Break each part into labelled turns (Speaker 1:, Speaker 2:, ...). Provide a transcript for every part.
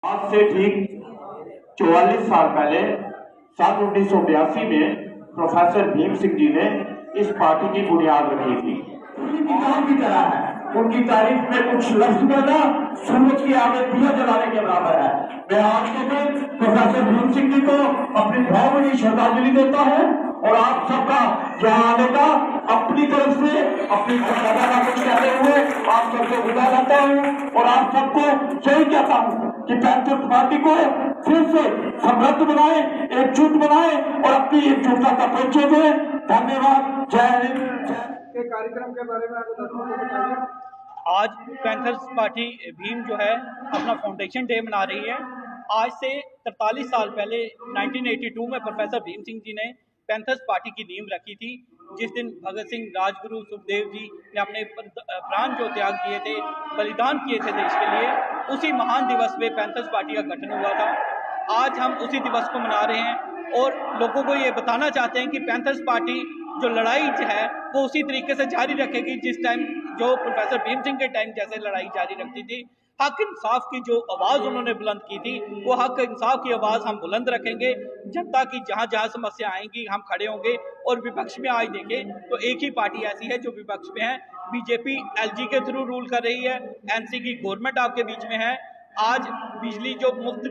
Speaker 1: आज से ठीक 44 साल पहले सन 1982 में प्रोफेसर भीम सिंह जी ने इस पार्टी की बुनियाद रखी थी। किताब की तरह है, उनकी तारीफ में कुछ लफ्ज बोलना सूरज की आगे दिया जलाने के बराबर है। मैं आज के दिन प्रोफेसर भीम सिंह जी को अपनी भावभीनी श्रद्धांजलि देता हूँ और आप सबका यहाँ आने का अपनी तरफ से अपनी सभ्यता का कुछ कहते हुए आप सबसे विदा लेता हूँ और आप सबको यही कहता हूँ कि पैंथर्स पार्टी को फिर से समृद्ध बनाए, एकजुट बनाए और अपनी एकजुटता का परिचय दें। धन्यवाद। जय हिंद।
Speaker 2: के कार्यक्रम के बारे में आपको बताइए।
Speaker 3: आज पैंथर्स पार्टी भीम जो है अपना फाउंडेशन डे मना रही है। आज से 43 साल पहले 1982 में प्रोफेसर भीम सिंह जी ने पैंथर्स पार्टी की नींव रखी थी, जिस दिन भगत सिंह, राजगुरु, सुखदेव जी ने अपने प्राण जो त्याग किए थे, बलिदान किए थे देश के लिए, उसी महान दिवस में पैंथर्स पार्टी का गठन हुआ था। आज हम उसी दिवस को मना रहे हैं और लोगों को ये बताना चाहते हैं कि पैंथर्स पार्टी जो लड़ाई है वो उसी तरीके से जारी रखेगी जिस टाइम जो प्रोफेसर भीम सिंह के टाइम जैसे लड़ाई जारी रखती थी। हक इंसाफ की जो आवाज़ उन्होंने बुलंद की थी, वो हक इंसाफ की आवाज़ हम बुलंद रखेंगे। जनता की जहाँ जहाँ समस्या आएंगी हम खड़े होंगे। और विपक्ष में आज देखें तो एक ही पार्टी ऐसी है जो विपक्ष में है। बीजेपी एलजी के थ्रू रूल कर रही है, एनसी की गवर्नमेंट आपके बीच में है। आज बिजली जो मुफ्त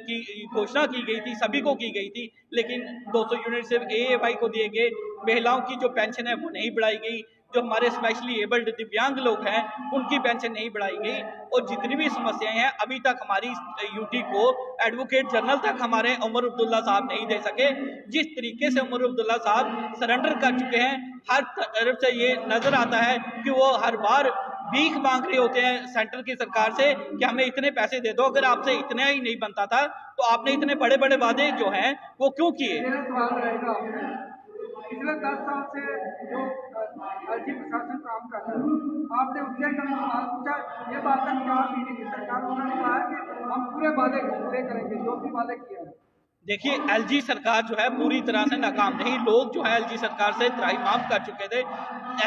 Speaker 3: की घोषणा की गई थी, सभी को की गई थी, लेकिन 200 यूनिट सिर्फ एएवाई को दिए गए। महिलाओं की जो पेंशन है वो नहीं बढ़ाई गई। जो हमारे स्पेशली एबल्ड दिव्यांग लोग हैं उनकी पेंशन नहीं बढ़ाई गई। और जितनी भी समस्याएं हैं अभी तक हमारी यूटी को एडवोकेट जनरल तक हमारे उमर अब्दुल्ला साहब नहीं दे सके। जिस तरीके से उमर अब्दुल्ला साहब सरेंडर कर चुके हैं, हर तरफ से ये नजर आता है कि वो हर बार भीख मांग रहे होते हैं सेंटर की सरकार से कि हमें इतने पैसे दे दो। अगर आपसे इतना ही नहीं बनता था तो आपने इतने बड़े बड़े वादे जो हैं वो क्यों किए?
Speaker 2: मेरा सवाल रहेगा, पिछले 10 साल से जो एलजी प्रशासन काम कर रहा है, आपने उससे कभी सवाल पूछा? ये बात तक कहा बीजेपी सरकार, उन्होंने कहा कि हम पूरे वादे पूरे करेंगे जो भी वादे किए हैं।
Speaker 3: देखिए, एलजी सरकार जो है पूरी तरह से नाकाम रही। लोग जो है एलजी सरकार से त्राही माफ कर चुके थे।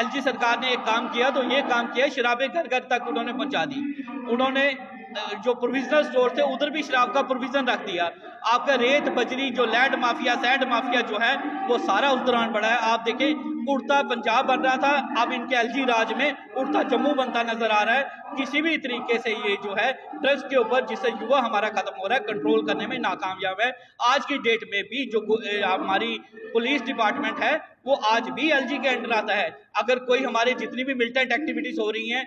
Speaker 3: एलजी सरकार ने एक काम किया तो ये काम किया, शराबें घर घर तक उन्होंने पहुंचा दी। उन्होंने जो प्रोविजनल स्टोर थे उधर भी शराब का प्रोविजन रख दिया। आपका रेत, बजरी, जो लैंड माफिया, सैंड माफिया जो है वो सारा उस दौरान बढ़ा है। आप देखें, उड़ता पंजाब बन रहा था, अब इनके एलजी राज में उड़ता जम्मू बनता नजर आ रहा है। किसी भी तरीके से ये जो है ड्रग्स के ऊपर जिससे युवा हमारा खत्म हो रहा है, कंट्रोल करने में नाकामयाब है। आज की डेट में भी जो हमारी पुलिस डिपार्टमेंट है वो आज भी एलजी के अंडर आता है। अगर कोई हमारे जितनी भी मिलिटेंट एक्टिविटीज हो रही हैं,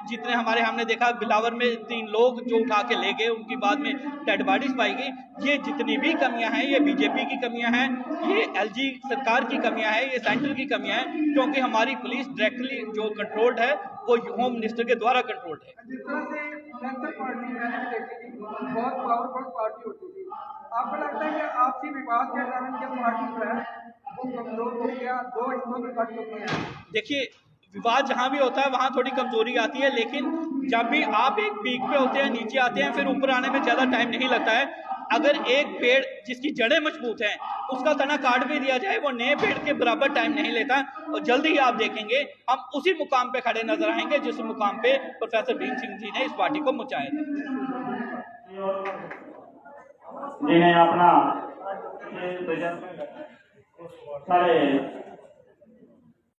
Speaker 3: जितने हमारे हमने देखा बिलावर में 3 लोग जो उठा के ले गए, उनकी बाद में डेड बॉडीज पाई गई, ये जितनी भी कमियां हैं ये बीजेपी की कमियां हैं, ये एलजी सरकार की कमियां हैं, ये सेंटर की कमियां हैं। क्योंकि हमारी पुलिस डायरेक्टली जो कंट्रोल्ड है वो होम मिनिस्टर के द्वारा कंट्रोल्ड है।
Speaker 2: जिस तरह से पैंथर पार्टी मैंने भी देखी थी, बहुत पावरफुल पार्टी होती थी, आपको लगता है कि आपसी विवाद के कारण ये पार्टी जो है वो कमजोर हो गया, 2 हिस्सों में कट चुकी है?
Speaker 3: देखिए, विवाद जहाँ भी होता है वहाँ थोड़ी कमजोरी आती है, लेकिन जब भी आप एक पीक पे होते हैं, नीचे आते हैं, फिर ऊपर आने में ज़्यादा टाइम नहीं लगता है। अगर एक पेड़ जिसकी जड़ें मजबूत हैं उसका तना काट भी दिया जाए, वो नए पेड़ के बराबर टाइम नहीं लेता। और जल्दी ही आप देखेंगे हम उसी मुकाम पे खड़े नजर आएंगे जिस मुकाम पे प्रोफेसर भीम सिंह जी ने इस पार्टी को पहुंचाया था।
Speaker 1: जिन्हें अपना साढ़े